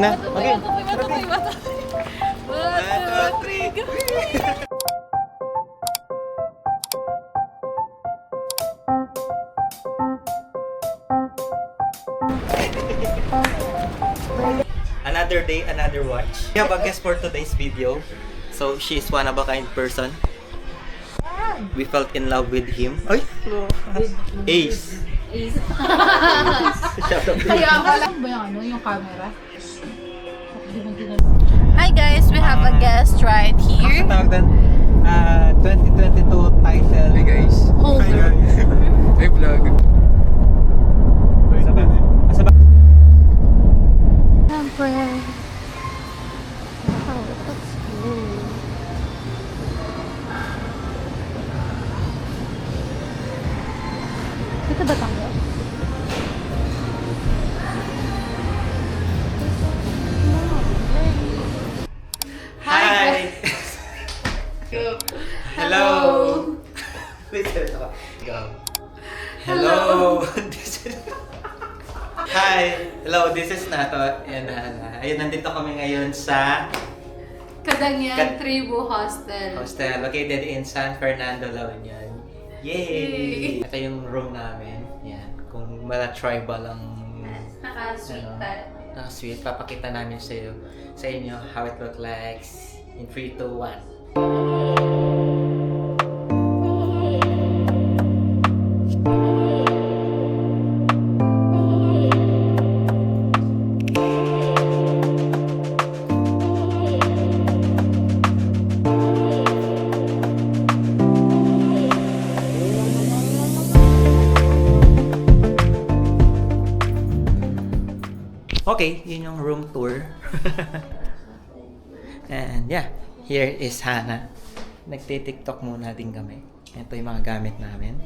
Na, okay. Another day, another watch. We have a guest for today's video. So, she is one of a kind person. We felt in love with him. Ay! Ace. Ace. Shout out to you. Kaya ba yung camera? Hi guys, we have a guest right here. Ang tawag doon? 2022 title. Hey guys. Holder. Hey vlog. Asa ba? Asa ba? Siyempre. Wow, that's cool. Dito ba tayo? Hi! Hello! Wait, go. Hello! This is... Hi! Hello, this is Nato. Ayun, nandito kami ngayon sa Kadanyan Tribu Hostel. hostel located in San Fernando, La Union. Yay! Ito yung room namin. Yan. Kung mala tribal ang Naka-sweet tayo. sweet, papakita namin sa inyo how it look like in 3, 2, 1. Okay, yun yung room tour. And yeah, here is Hana. Nagti-tiktok muna din kami. Ito yung mga gamit namin.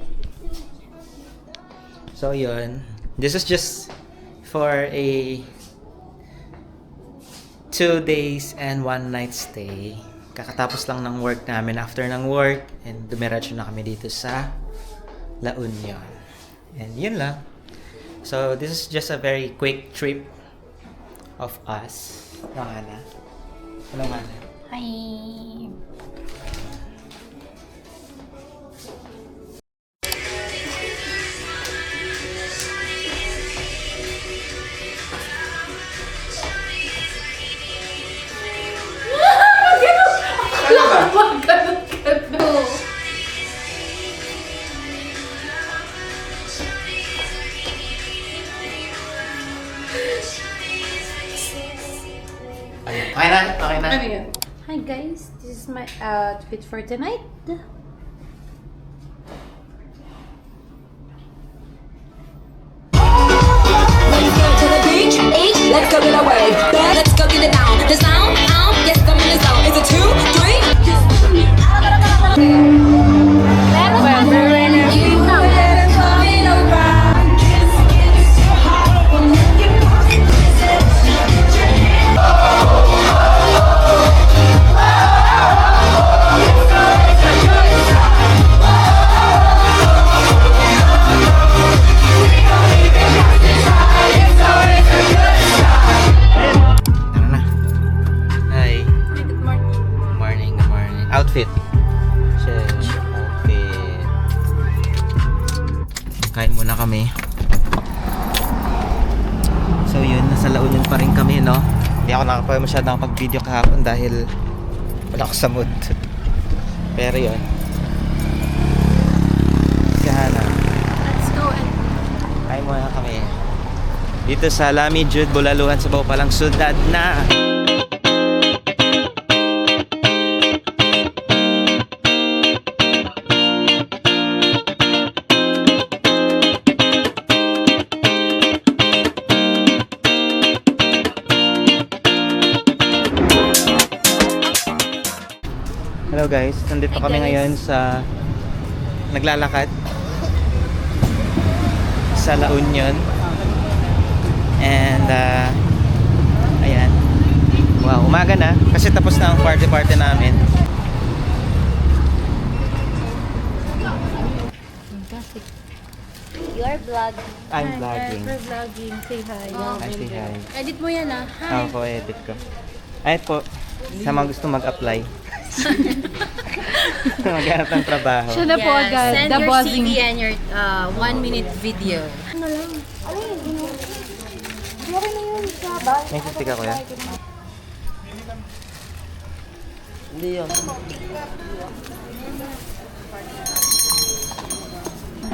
So yun, this is just for a 2 days and 1 night stay. Kakatapos lang ng work namin after ng work and dumiretso na kami dito sa La Union. And yun lang. So this is just a very quick trip of us. Hello, Hana. Hello, Hana. Hi. Ano ba? Ayun. Okay na? Okay na? Hi guys, this is my outfit for tonight. Let's go to the beach, eat, let's go get away. Let's go get it down. The sound, yes, I'm in the zone. Is it 2, 3? Tara na. Hi. Good morning. Morning, good morning. Outfit. Shit. Outfit. Kain muna kami. So yun, nasa La Union pa rin kami, no? Hindi ako masyadong pag-video kahapon dahil wala ako sa mood. Pero yun. Kahana. Let's go and Kain muna kami. Dito sa Lami Jude, Bulaluhan, Sabaw palang Sudad na. Hello guys, nandito Hi, kami guys. ngayon sa naglalakad sa La Union. And ayan. Wow, umaga na kasi tapos na ang party namin. fantastic. You're We're vlogging. I'm vlogging. We're vlogging. Say hi. Ay, say hi. Edit mo yan ah. Ako po, edit ko. Ay po, sa mga gusto mag-apply. Maghanap ng trabaho. Siya na po agad. Send The your buzzing. CV and your 1-minute video. May sisig ako yan.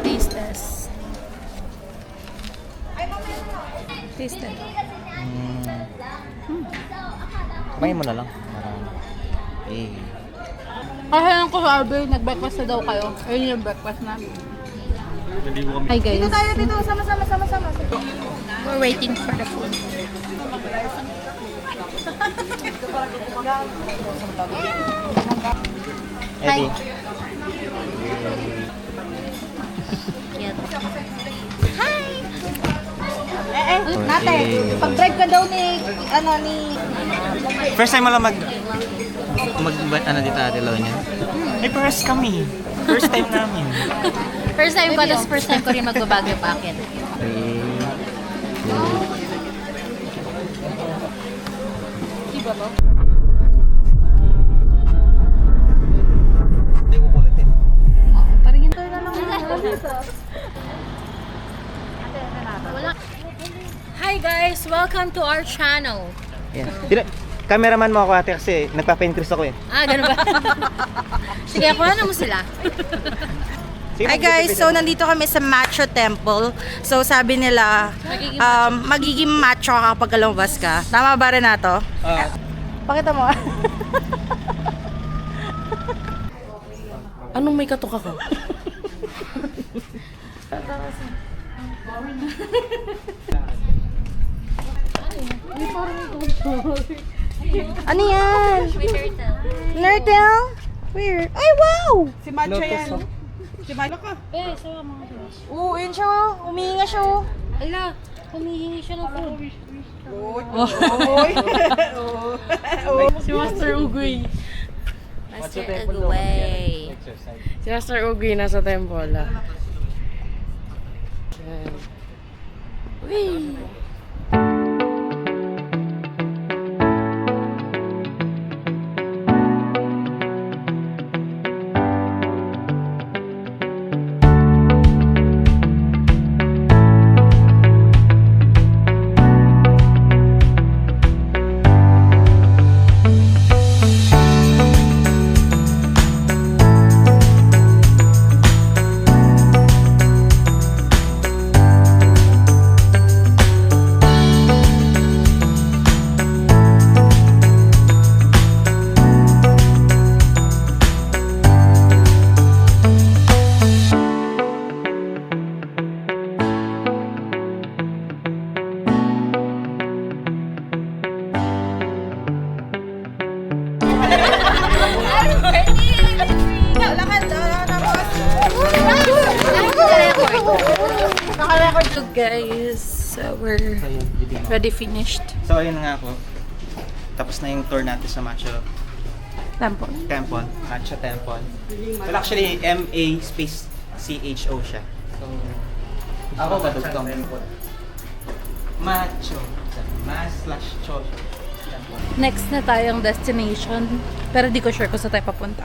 Taste test. Taste test. Kumain mo na lang. Marami. Eh. Kasi lang ko sa Arby, nag-breakfast na daw kayo. Ayun yung breakfast namin. Hi guys. Dito tayo, dito. Sama. We're waiting for the food. Eddie. Nate, pag-drive ka daw ni First time mo lang mag ano dito Ate Lonia? Ay, first kami. First time namin. First time ko, tapos first time ko rin magbabagyo packet. Hindi ko kulitin. Paringin tayo na lang. Hi guys! Welcome to our channel. Yeah. Cameraman mo ako ate kasi nagpa-pancreas ako eh. Ah, ganun ba? Sige, kuha na mo sila. Sige, Hi guys, so nandito kami sa Macho Temple. So sabi nila, magiging macho ka kapag lumabas ka. Tama ba rin na to? Pakita mo. Anong may katok ako? Ano yan? Nerdle? Where? Ay, wow! Si Macho yan. Si Macho ka. Oo, yun siya. Umihinga siya. Ala, humihingi siya ng food. Si Master Ugoy. Master Agaway. Si Master Ugoy nasa temple. Yan. So guys, we're ready finished. So ayun na nga po. Tapos na yung tour natin sa Macho Temple. Temple. Macho Temple. Well actually MA space CHO siya. So ako ba dugtong? Macho. Mas/cho. Next na tayong destination. Pero di ko sure kung saan tayo papunta.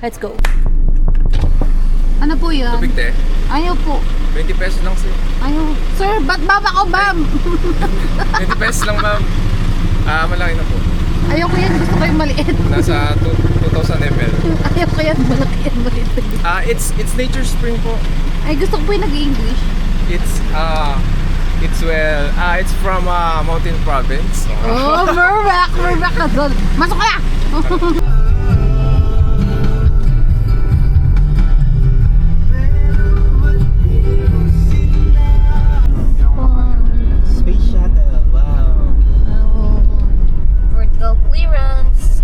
Let's go. Ano po yan? Tubig te, Ayaw po. 20 pesos lang sir. Ayaw. Sir, ba't baba ko, bam? 20 pesos lang ma'am. Malaki na po. Ayaw ko yan. Gusto ko yung maliit. Nasa 2,000 ml. Ayaw ko yan. Malaki yan. Maliit. It's Nature Spring po. Ay, gusto ko po yung nag-English. It's from Mountain Province. Oh, Mermac na doon. Masok ka na! Space shuttle. Wow. Vertical clearance.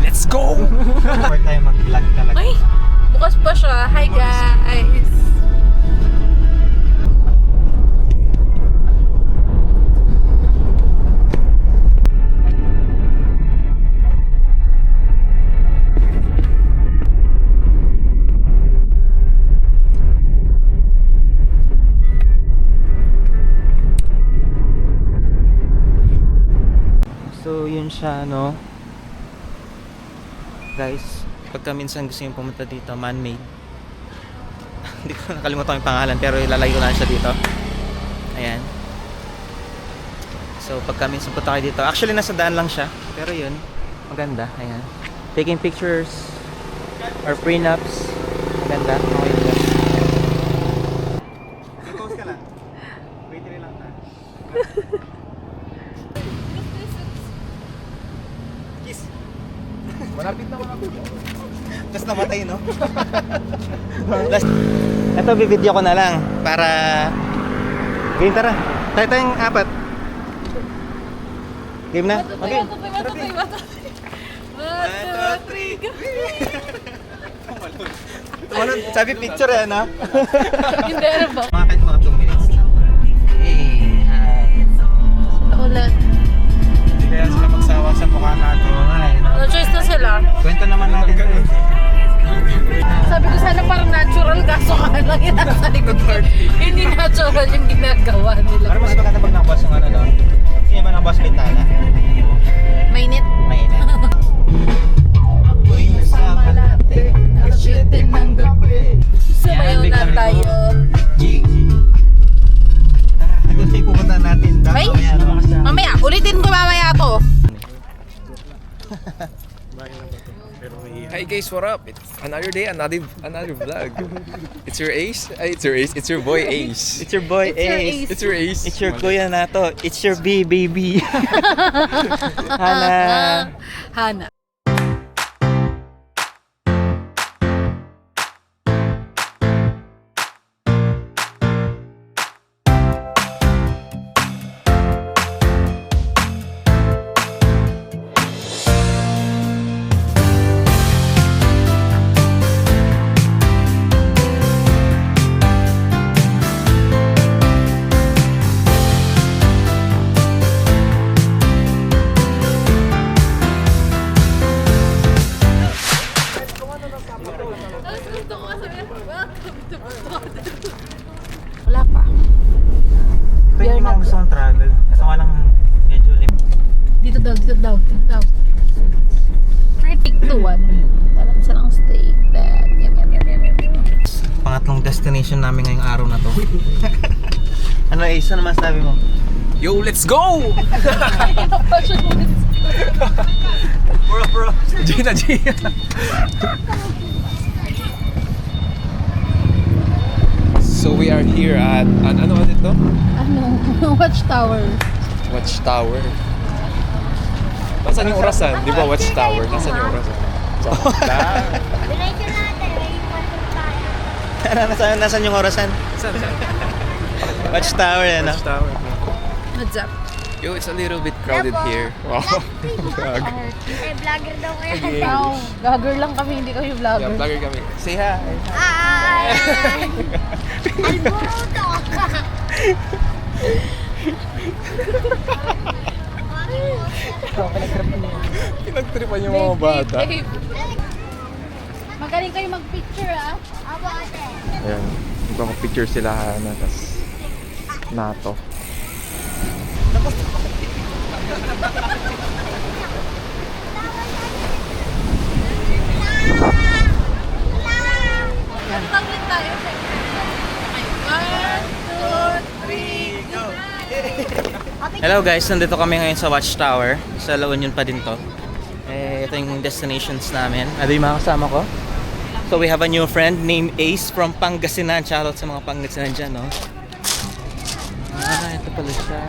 Let's go! Before tayo mag-vlog talaga. Ay, bukas pa siya. Hi guys! So, yun siya, no? Guys, pagka minsan gusto nyo pumunta dito, man-made. Hindi ko nakalimutan yung pangalan, pero ilalagay ko na siya dito. Ayan. So, pagka minsan punta kayo dito, actually nasa daan lang siya, pero yun, maganda. Ayan. Taking pictures or prenups. Maganda. Okay siya. Pause ka lang. Wait lang ta. Kiss. Malapit na. Tapos namatay, no? Ito, bibideo ko na lang para... Game, tara. Tayo tayong apat. Game na? Okay. 1, 2, 3. Sabi picture eh, no? Hindi, ano ba? Mga kahit mga 2 minutes lang. Hey, Ulit. hindi kaya sila magsawa sa mukha natin. No choice na sila. Kwento naman natin ito eh. Sabi ko sana parang natural, kaso ka lang yan sa likod ko. Hindi natural yung ginagawa nila. Pero mas maganda pag nakabas yung ano, no? Kasi ba nakabas bintana? Mainit. Mainit. Ako'y nasama natin, asyete ng gabi. Sumayaw na tayo. Tara, ito siya pupunta natin. May? Mamaya, ulitin ko mamaya to. Hi guys, what up? It's another day, another vlog. It's your Ace. It's your Ace. It's your boy Ace. It's your boy Ace. It's your Ace. It's your kuya na to. It's your B, baby. Hana. Hana. Wala pa. Ito yung mga gusto kong travel. Kaso nga lang medyo Dito daw, dito daw, dito daw. Take 2, 1. Parang isa lang steak. That. Yum, yum, yum, yum, yum. pangatlong destination namin ngayong araw na to. Ano Ace, ano masabi mo? Yo, let's go! Bro. Gina. So we are here at ano ito? Ano? Watchtower. Watchtower. Nasaan yung orasan? Di ba Watchtower? Nasaan yung orasan? Nasaan yung orasan? Saan? Watchtower yan, no? Watchtower. What's up? Yo, it's a little bit crowded here. Wow. Eh, vlogger daw kayo. Wow, vlogger lang kami, hindi kami Yeah, vlogger. vlogger kami. Say hi. Hi! Albuto! Pinagtripan yung mga bata. Babe. Magaling kayo mag-picture, ah. Abo ate. Ayan. Magpapapicture sila Hana. Tapos nato. Taglit tayo. Okay, 1, 2, 3, go! Hello guys, nandito kami ngayon sa Watchtower. Sa La Union pa din to. Ito yung destinations namin. Ano yung mga kasama ko? So we have a new friend named Ace from Pangasinan. Shoutout sa mga Pangasinan dyan, no? Ito pala siya.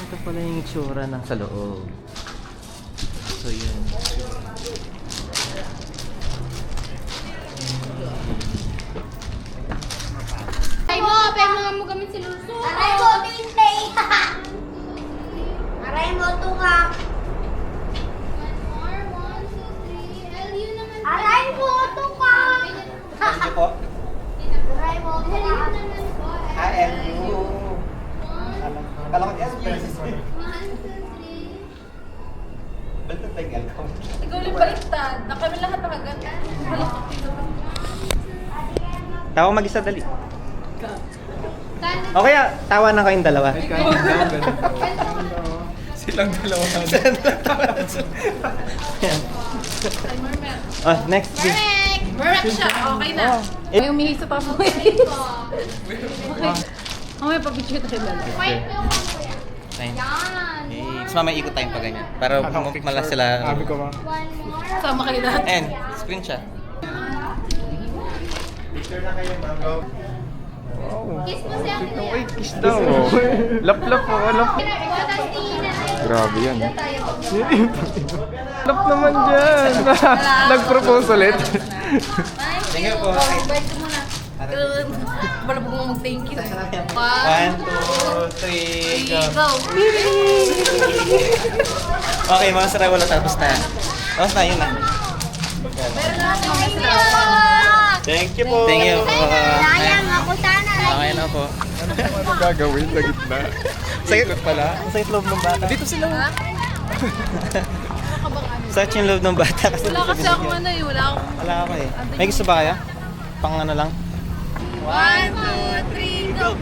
Ito pala yung itsura ng sa loob. So yun. Pay mo gamit si Luso. Aray mo, Tinday. Aray mo, tunga. Aray mo, tunga. Thank you po. Aray mo, tunga. I am you. Kala ko yes, princess mo. Baliktad tayo alcohol. Ikaw ulit baliktad. Na kami lahat nakaganda. Tawa mag-isa, dali. O kaya, tawa na kayong dalawa. Silang dalawa. Yan. Oh, next. Correct siya. Okay na. May umihi sa pa mo. Okay. Mamaya papicture tayo ba? Wait mo yung kuya. Fine. Yan. Okay. Tapos mamaya ikot tayong pa ganyan. Para mala sila. Sabi ko ba? One more. Sama kayo lahat. And, screenshot. Kiss mo siya kuya. Kiss daw. Lap-lap po, lap. Grabe yan. Lap naman dyan. Nag-propose ulit. Thank you po. Wala po kong mag-thank you. 1, 2, 3, go. Okay, mga saray, wala tapos na. Tapos na, yun na. Thank you po. Thank you po. Sayang ako sana. Okay na po. Ano gagawin sa gitna? Sakit pala. Ang sakit loob ng bata. Dito sila. Sakit yung loob ng bata kasi Wala kasi ako ano eh. Wala ako eh. May gusto ba kaya? Pang ano lang? 1, 2, 3, go!